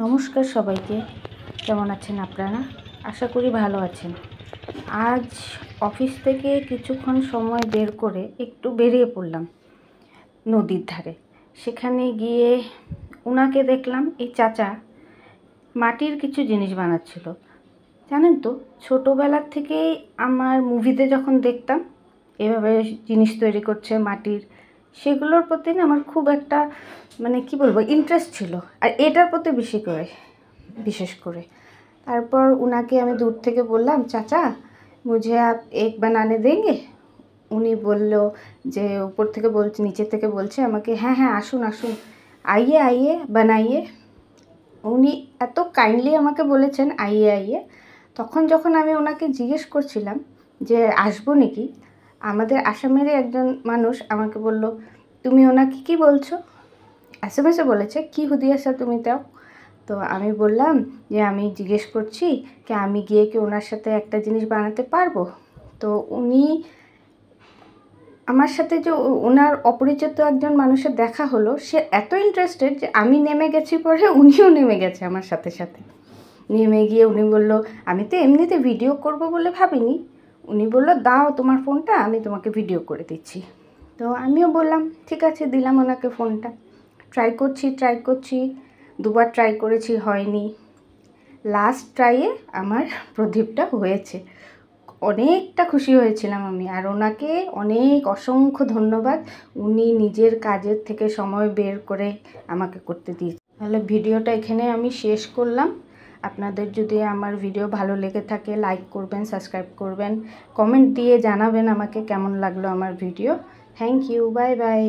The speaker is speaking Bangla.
নমস্কার সবাইকে, কেমন আছেন আপনারা? আশা করি ভালো আছেন। আজ অফিস থেকে কিছুক্ষণ সময় বের করে একটু বেরিয়ে পড়লাম নদীর ধারে। সেখানে গিয়ে ওনাকে দেখলাম, এই চাচা মাটির কিছু জিনিস বানাচ্ছিল। জানেন তো, ছোটোবেলার থেকেই আমার মুভিতে যখন দেখতাম এভাবে জিনিস তৈরি করছে মাটির, সেগুলোর প্রতি না আমার খুব একটা কি বলবো ইন্টারেস্ট ছিল, আর এটার প্রতি বিশেষ করে। তারপর উনাকে আমি দূর থেকে বললাম, চাচা মুঝে আপ এক বানানে দেंगे। উনি বলল যে উপর থেকে বলছে, নিচে থেকে বলছে আমাকে, হ্যাঁ হ্যাঁ আসুন আসুন, আইয়ে আইয়ে বানাইয়ে। উনি এত কাইন্ডলি আমাকে বলেছেন আইয়ে আইয়ে। তখন যখন আমি ওনাকে জিজ্ঞেস করছিলাম যে আসবো নাকি, আমাদের আসামেরই একজন মানুষ আমাকে বলল, তুমি ওনাকে কি বলছো? এসএমএসে বলেছে, কি হুদিয়াসা তুমি তাও। তো আমি বললাম যে আমি জিজ্ঞেস করছি কি আমি গিয়ে কি ওনার সাথে একটা জিনিস বানাতে পারবো। তো উনি আমার সাথে যে ওনার অপরিচিত একজন মানুষের দেখা হলো, সে এত ইন্টারেস্টেড যে আমি নেমে গেছি, পরে উনিও নেমে গেছে আমার সাথে সাথে। নেমে গিয়ে উনি বলল, আমি তো এমনিতে ভিডিও করব বলে ভাবিনি। উনি বলল, দাও তোমার ফোনটা, আমি তোমাকে ভিডিও করে দিচ্ছি। তো আমিও বললাম ঠিক আছে, দিলাম ওনাকে ফোনটা। ট্রাই করছি, দুবার ট্রাই করেছি, হয়নি। লাস্ট ট্রাইয়ে আমার প্রদীপটা হয়েছে। অনেকটা খুশি হয়েছিলাম আমি, আর ওনাকে অসংখ্য ধন্যবাদ। উনি নিজের কাজের থেকে সময় বের করে আমাকে করতে দিয়েছে। তাহলে ভিডিওটা এখানে আমি শেষ করলাম। আপনাদের যদি আমার ভিডিও ভালো লেগে থাকে, লাইক করবেন, সাবস্ক্রাইব করবেন, কমেন্ট দিয়ে জানাবেন আমাকে কেমন লাগলো আমার video. Thank you, bye by.